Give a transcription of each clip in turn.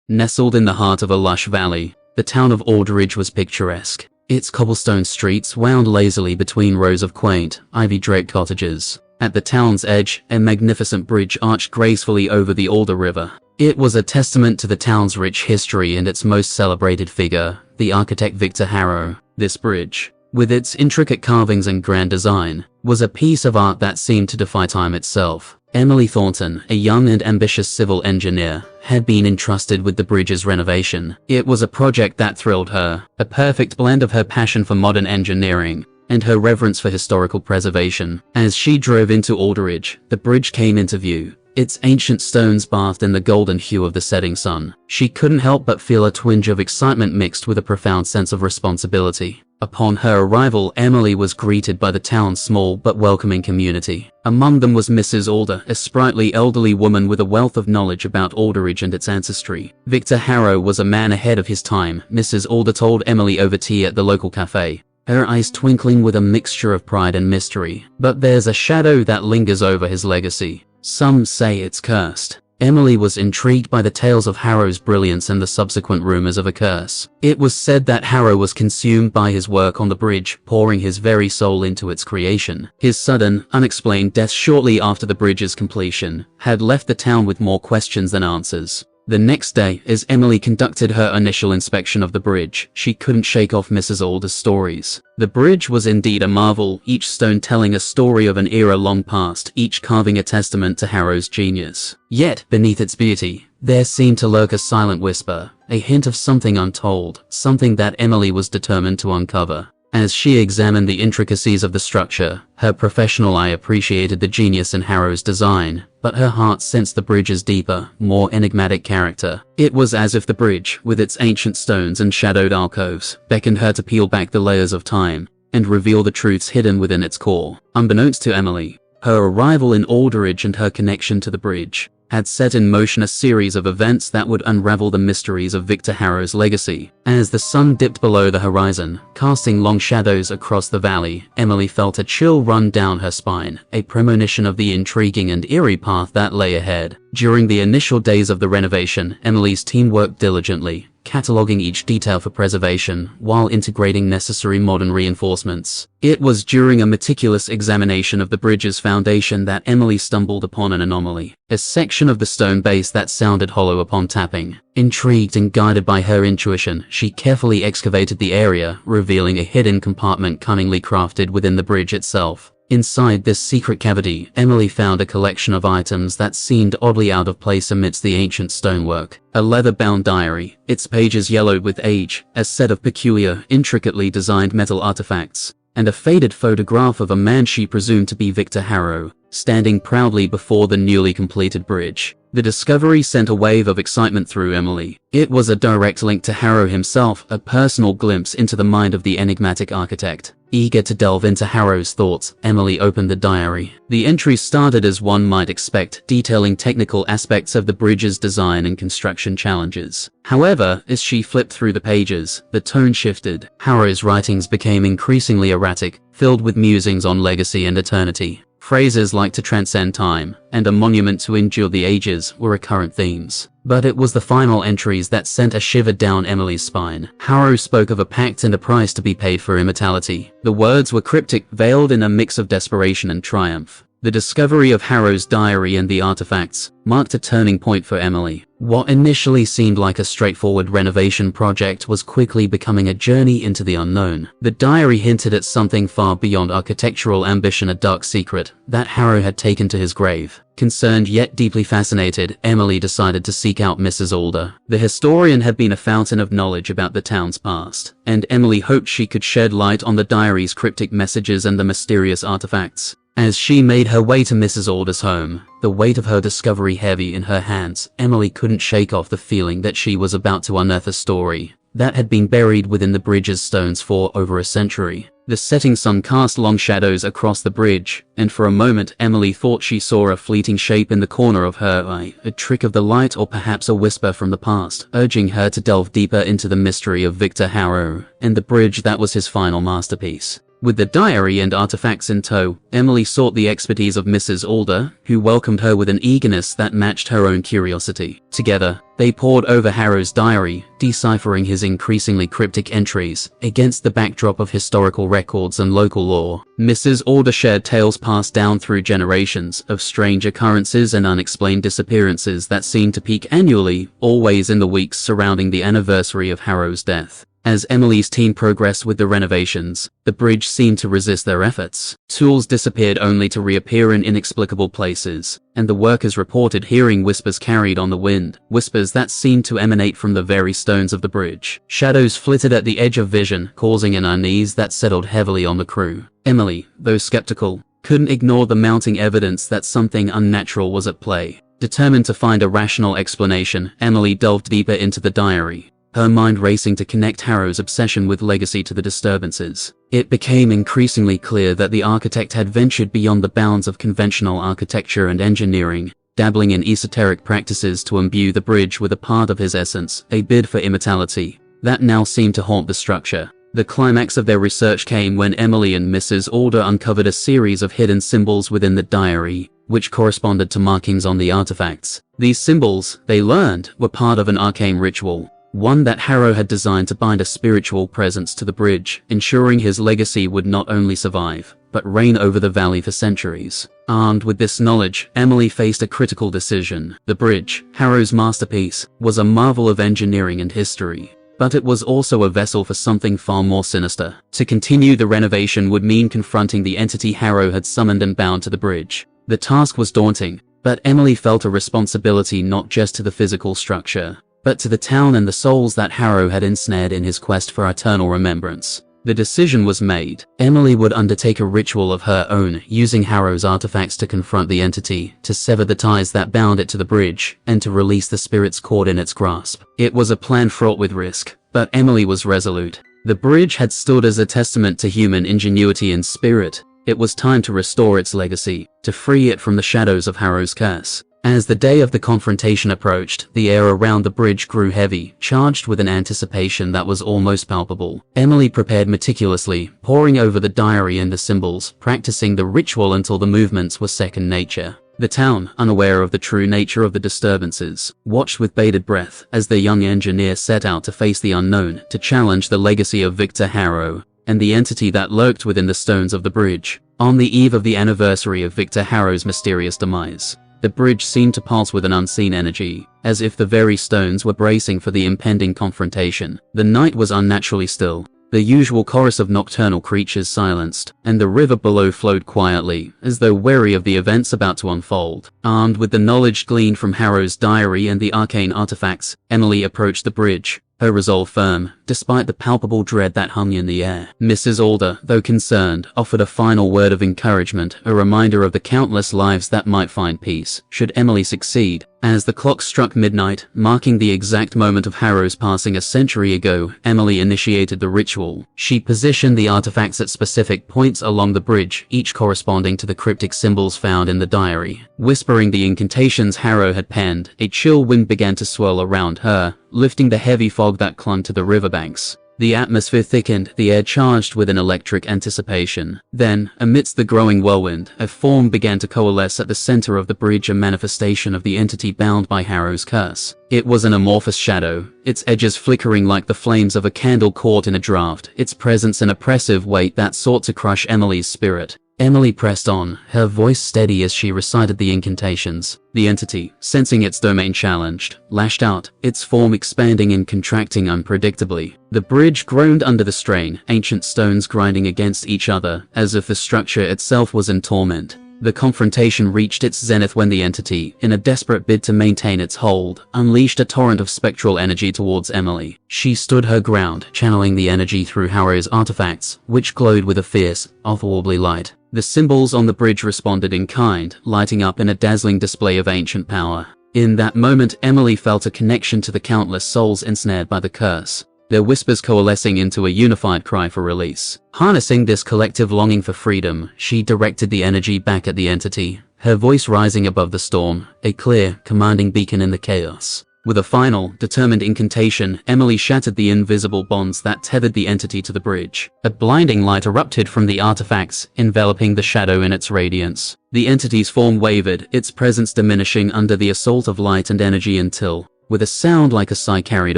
Nestled in the heart of a lush valley, the town of Aldridge was picturesque. Its cobblestone streets wound lazily between rows of quaint, ivy-draped cottages. At the town's edge, a magnificent bridge arched gracefully over the Alder River. It was a testament to the town's rich history and its most celebrated figure, the architect Victor Harrow. This bridge, with its intricate carvings and grand design, was a piece of art that seemed to defy time itself. Emily Thornton, a young and ambitious civil engineer, had been entrusted with the bridge's renovation. It was a project that thrilled her, a perfect blend of her passion for modern engineering and her reverence for historical preservation. As she drove into Aldridge, the bridge came into view, its ancient stones bathed in the golden hue of the setting sun. She couldn't help but feel a twinge of excitement mixed with a profound sense of responsibility. Upon her arrival, Emily was greeted by the town's small but welcoming community. Among them was Mrs. Alder, a sprightly elderly woman with a wealth of knowledge about Aldridge and its ancestry. Victor Harrow was a man ahead of his time, Mrs. Alder told Emily over tea at the local cafe, her eyes twinkling with a mixture of pride and mystery. But there's a shadow that lingers over his legacy. Some say it's cursed. Emily was intrigued by the tales of Harrow's brilliance and the subsequent rumors of a curse. It was said that Harrow was consumed by his work on the bridge, pouring his very soul into its creation. His sudden, unexplained death shortly after the bridge's completion had left the town with more questions than answers. The next day, as Emily conducted her initial inspection of the bridge, she couldn't shake off Mrs. Alder's stories. The bridge was indeed a marvel, each stone telling a story of an era long past, each carving a testament to Harrow's genius. Yet, beneath its beauty, there seemed to lurk a silent whisper, a hint of something untold, something that Emily was determined to uncover. As she examined the intricacies of the structure, her professional eye appreciated the genius in Harrow's design, but her heart sensed the bridge's deeper, more enigmatic character. It was as if the bridge, with its ancient stones and shadowed alcoves, beckoned her to peel back the layers of time and reveal the truths hidden within its core. Unbeknownst to Emily, her arrival in Aldridge and her connection to the bridge had set in motion a series of events that would unravel the mysteries of Victor Harrow's legacy. As the sun dipped below the horizon, casting long shadows across the valley, Emily felt a chill run down her spine, a premonition of the intriguing and eerie path that lay ahead. During the initial days of the renovation, Emily's team worked diligently, cataloging each detail for preservation while integrating necessary modern reinforcements. It was during a meticulous examination of the bridge's foundation that Emily stumbled upon an anomaly, a section of the stone base that sounded hollow upon tapping. Intrigued and guided by her intuition, she carefully excavated the area, revealing a hidden compartment cunningly crafted within the bridge itself. Inside this secret cavity, Emily found a collection of items that seemed oddly out of place amidst the ancient stonework. A leather-bound diary, its pages yellowed with age, a set of peculiar, intricately designed metal artifacts, and a faded photograph of a man she presumed to be Victor Harrow, standing proudly before the newly completed bridge. The discovery sent a wave of excitement through Emily. It was a direct link to Harrow himself, a personal glimpse into the mind of the enigmatic architect. Eager to delve into Harrow's thoughts, Emily opened the diary. The entries started as one might expect, detailing technical aspects of the bridge's design and construction challenges. However, as she flipped through the pages, the tone shifted. Harrow's writings became increasingly erratic, filled with musings on legacy and eternity. Phrases like "to transcend time" and "a monument to endure the ages" were recurrent themes. But it was the final entries that sent a shiver down Emily's spine. Harrow spoke of a pact and a price to be paid for immortality. The words were cryptic, veiled in a mix of desperation and triumph. The discovery of Harrow's diary and the artifacts marked a turning point for Emily. What initially seemed like a straightforward renovation project was quickly becoming a journey into the unknown. The diary hinted at something far beyond architectural ambition, a dark secret that Harrow had taken to his grave. Concerned yet deeply fascinated, Emily decided to seek out Mrs. Alder. The historian had been a fountain of knowledge about the town's past, and Emily hoped she could shed light on the diary's cryptic messages and the mysterious artifacts. As she made her way to Mrs. Alder's home, the weight of her discovery heavy in her hands, Emily couldn't shake off the feeling that she was about to unearth a story that had been buried within the bridge's stones for over a century. The setting sun cast long shadows across the bridge, and for a moment Emily thought she saw a fleeting shape in the corner of her eye, a trick of the light or perhaps a whisper from the past, urging her to delve deeper into the mystery of Victor Harrow and the bridge that was his final masterpiece. With the diary and artifacts in tow, Emily sought the expertise of Mrs. Alder, who welcomed her with an eagerness that matched her own curiosity. Together, they pored over Harrow's diary, deciphering his increasingly cryptic entries against the backdrop of historical records and local lore. Mrs. Alder shared tales passed down through generations of strange occurrences and unexplained disappearances that seemed to peak annually, always in the weeks surrounding the anniversary of Harrow's death. As Emily's team progressed with the renovations, the bridge seemed to resist their efforts. Tools disappeared only to reappear in inexplicable places, and the workers reported hearing whispers carried on the wind, whispers that seemed to emanate from the very stones of the bridge. Shadows flitted at the edge of vision, causing an unease that settled heavily on the crew. Emily, though skeptical, couldn't ignore the mounting evidence that something unnatural was at play. Determined to find a rational explanation, Emily delved deeper into the diary, her mind racing to connect Harrow's obsession with legacy to the disturbances. It became increasingly clear that the architect had ventured beyond the bounds of conventional architecture and engineering, dabbling in esoteric practices to imbue the bridge with a part of his essence, a bid for immortality, that now seemed to haunt the structure. The climax of their research came when Emily and Mrs. Alder uncovered a series of hidden symbols within the diary, which corresponded to markings on the artifacts. These symbols, they learned, were part of an arcane ritual, one that Harrow had designed to bind a spiritual presence to the bridge, ensuring his legacy would not only survive, but reign over the valley for centuries. Armed with this knowledge, Emily faced a critical decision. The bridge, Harrow's masterpiece, was a marvel of engineering and history, but it was also a vessel for something far more sinister. To continue the renovation would mean confronting the entity Harrow had summoned and bound to the bridge. The task was daunting, but Emily felt a responsibility not just to the physical structure, but to the town and the souls that Harrow had ensnared in his quest for eternal remembrance. The decision was made. Emily would undertake a ritual of her own, using Harrow's artifacts to confront the entity, to sever the ties that bound it to the bridge, and to release the spirits caught in its grasp. It was a plan fraught with risk, but Emily was resolute. The bridge had stood as a testament to human ingenuity and spirit. It was time to restore its legacy, to free it from the shadows of Harrow's curse. As the day of the confrontation approached, the air around the bridge grew heavy, charged with an anticipation that was almost palpable. Emily prepared meticulously, poring over the diary and the symbols, practicing the ritual until the movements were second nature. The town, unaware of the true nature of the disturbances, watched with bated breath as the young engineer set out to face the unknown, to challenge the legacy of Victor Harrow and the entity that lurked within the stones of the bridge. On the eve of the anniversary of Victor Harrow's mysterious demise, the bridge seemed to pulse with an unseen energy, as if the very stones were bracing for the impending confrontation. The night was unnaturally still, the usual chorus of nocturnal creatures silenced, and the river below flowed quietly, as though wary of the events about to unfold. Armed with the knowledge gleaned from Harrow's diary and the arcane artifacts, Emily approached the bridge, her resolve firm, despite the palpable dread that hung in the air. Mrs. Alder, though concerned, offered a final word of encouragement, a reminder of the countless lives that might find peace, should Emily succeed. As the clock struck midnight, marking the exact moment of Harrow's passing a century ago, Emily initiated the ritual. She positioned the artifacts at specific points along the bridge, each corresponding to the cryptic symbols found in the diary. Whispering the incantations Harrow had penned, a chill wind began to swirl around her, lifting the heavy fog that clung to the riverbanks. The atmosphere thickened, the air charged with an electric anticipation. Then, amidst the growing whirlwind, a form began to coalesce at the center of the bridge, a manifestation of the entity bound by Harrow's curse. It was an amorphous shadow, its edges flickering like the flames of a candle caught in a draught, its presence an oppressive weight that sought to crush Emily's spirit. Emily pressed on, her voice steady as she recited the incantations. The entity, sensing its domain challenged, lashed out, its form expanding and contracting unpredictably. The bridge groaned under the strain, ancient stones grinding against each other, as if the structure itself was in torment. The confrontation reached its zenith when the entity, in a desperate bid to maintain its hold, unleashed a torrent of spectral energy towards Emily. She stood her ground, channeling the energy through Harrow's artifacts, which glowed with a fierce, otherworldly light. The symbols on the bridge responded in kind, lighting up in a dazzling display of ancient power. In that moment, Emily felt a connection to the countless souls ensnared by the curse, their whispers coalescing into a unified cry for release. Harnessing this collective longing for freedom, she directed the energy back at the entity, her voice rising above the storm, a clear, commanding beacon in the chaos. With a final, determined incantation, Emily shattered the invisible bonds that tethered the entity to the bridge. A blinding light erupted from the artifacts, enveloping the shadow in its radiance. The entity's form wavered, its presence diminishing under the assault of light and energy until, with a sound like a sigh carried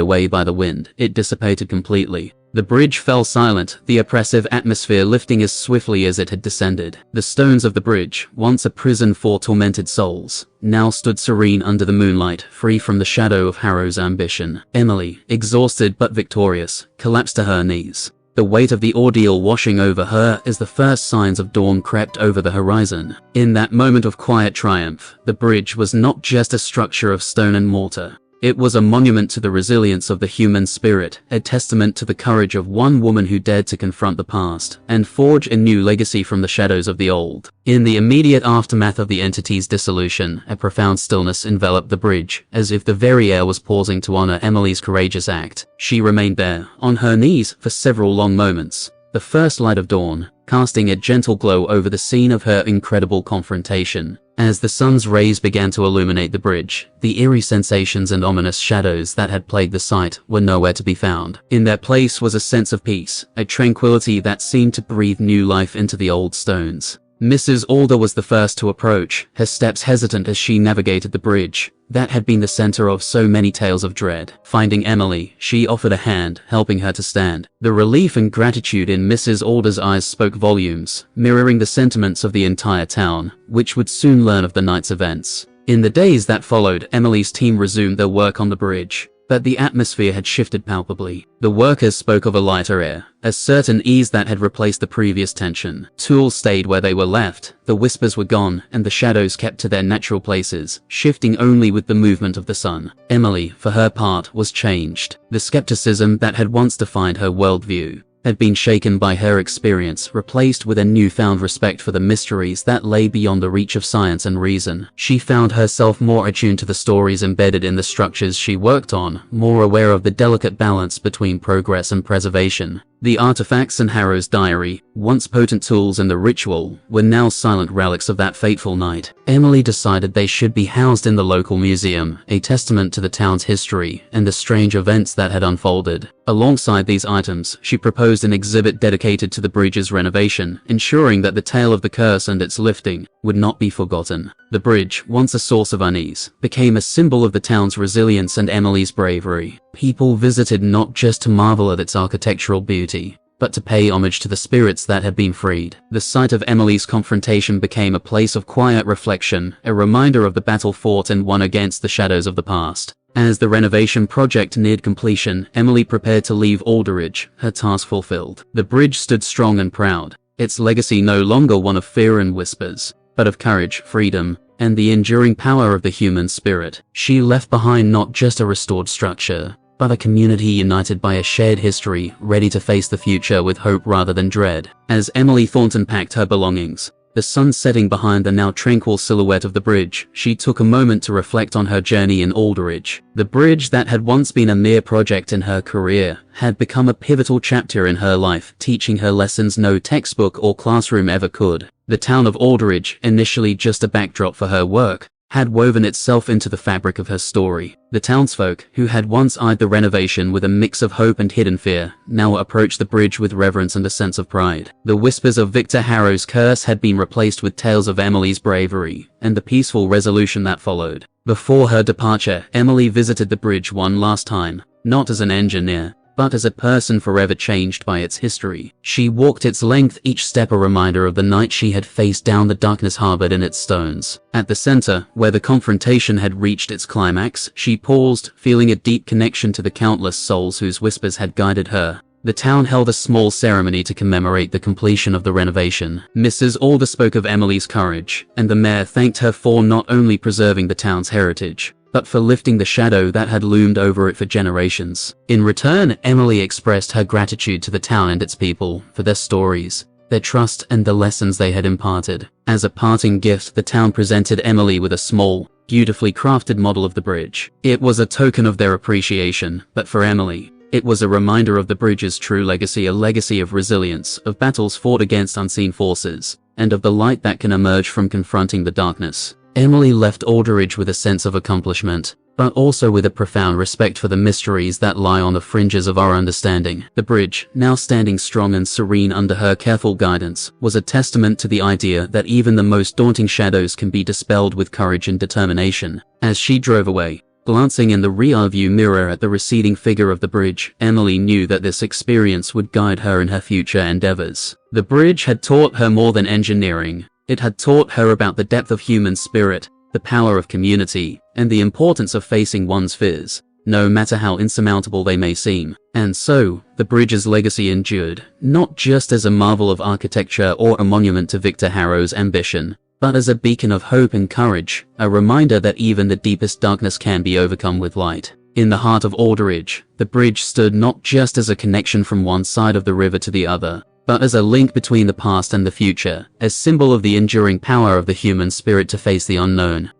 away by the wind, it dissipated completely. The bridge fell silent, the oppressive atmosphere lifting as swiftly as it had descended. The stones of the bridge, once a prison for tormented souls, now stood serene under the moonlight, free from the shadow of Harrow's ambition. Emily, exhausted but victorious, collapsed to her knees. The weight of the ordeal washing over her as the first signs of dawn crept over the horizon. In that moment of quiet triumph, the bridge was not just a structure of stone and mortar. It was a monument to the resilience of the human spirit, a testament to the courage of one woman who dared to confront the past and forge a new legacy from the shadows of the old. In the immediate aftermath of the entity's dissolution, a profound stillness enveloped the bridge, as if the very air was pausing to honor Emily's courageous act. She remained there, on her knees, for several long moments. The first light of dawn, casting a gentle glow over the scene of her incredible confrontation. As the sun's rays began to illuminate the bridge, the eerie sensations and ominous shadows that had plagued the site were nowhere to be found. In their place was a sense of peace, a tranquility that seemed to breathe new life into the old stones. Mrs. Alder was the first to approach, her steps hesitant as she navigated the bridge that had been the center of so many tales of dread. Finding Emily, she offered a hand, helping her to stand. The relief and gratitude in Mrs. Alder's eyes spoke volumes, mirroring the sentiments of the entire town, which would soon learn of the night's events. In the days that followed, Emily's team resumed their work on the bridge. But the atmosphere had shifted palpably. The workers spoke of a lighter air, a certain ease that had replaced the previous tension. Tools stayed where they were left, the whispers were gone, and the shadows kept to their natural places, shifting only with the movement of the sun. Emily, for her part, was changed. The skepticism that had once defined her worldview had been shaken by her experience, replaced with a newfound respect for the mysteries that lay beyond the reach of science and reason. She found herself more attuned to the stories embedded in the structures she worked on, more aware of the delicate balance between progress and preservation. The artifacts in Harrow's diary, once potent tools in the ritual, were now silent relics of that fateful night. Emily decided they should be housed in the local museum, a testament to the town's history and the strange events that had unfolded. Alongside these items, she proposed an exhibit dedicated to the bridge's renovation, ensuring that the tale of the curse and its lifting would not be forgotten. The bridge, once a source of unease, became a symbol of the town's resilience and Emily's bravery. People visited not just to marvel at its architectural beauty, but to pay homage to the spirits that had been freed. The site of Emily's confrontation became a place of quiet reflection, a reminder of the battle fought and won against the shadows of the past. As the renovation project neared completion, Emily prepared to leave Aldridge, her task fulfilled. The bridge stood strong and proud, its legacy no longer one of fear and whispers, but of courage, freedom, and the enduring power of the human spirit. She left behind not just a restored structure, but a community united by a shared history, ready to face the future with hope rather than dread. As Emily Thornton packed her belongings, the sun setting behind the now tranquil silhouette of the bridge, she took a moment to reflect on her journey in Aldridge. The bridge that had once been a mere project in her career had become a pivotal chapter in her life, teaching her lessons no textbook or classroom ever could. The town of Aldridge, initially just a backdrop for her work, had woven itself into the fabric of her story. The townsfolk, who had once eyed the renovation with a mix of hope and hidden fear, now approached the bridge with reverence and a sense of pride. The whispers of Victor Harrow's curse had been replaced with tales of Emily's bravery, and the peaceful resolution that followed. Before her departure, Emily visited the bridge one last time, not as an engineer, but as a person forever changed by its history. She walked its length, each step a reminder of the night she had faced down the darkness harbored in its stones. At the center, where the confrontation had reached its climax, she paused, feeling a deep connection to the countless souls whose whispers had guided her. The town held a small ceremony to commemorate the completion of the renovation. Mrs. Alder spoke of Emily's courage, and the mayor thanked her for not only preserving the town's heritage, but for lifting the shadow that had loomed over it for generations. In return, Emily expressed her gratitude to the town and its people for their stories, their trust, and the lessons they had imparted. As a parting gift, the town presented Emily with a small, beautifully crafted model of the bridge. It was a token of their appreciation, but for Emily, it was a reminder of the bridge's true legacy, a legacy of resilience, of battles fought against unseen forces, and of the light that can emerge from confronting the darkness. Emily left Aldridge with a sense of accomplishment, but also with a profound respect for the mysteries that lie on the fringes of our understanding. The bridge, now standing strong and serene under her careful guidance, was a testament to the idea that even the most daunting shadows can be dispelled with courage and determination. As she drove away, glancing in the rear-view mirror at the receding figure of the bridge, Emily knew that this experience would guide her in her future endeavors. The bridge had taught her more than engineering. It had taught her about the depth of human spirit, the power of community, and the importance of facing one's fears, no matter how insurmountable they may seem. And so, the bridge's legacy endured, not just as a marvel of architecture or a monument to Victor Harrow's ambition, but as a beacon of hope and courage, a reminder that even the deepest darkness can be overcome with light. In the heart of Aldridge, the bridge stood not just as a connection from one side of the river to the other, but as a link between the past and the future, a symbol of the enduring power of the human spirit to face the unknown.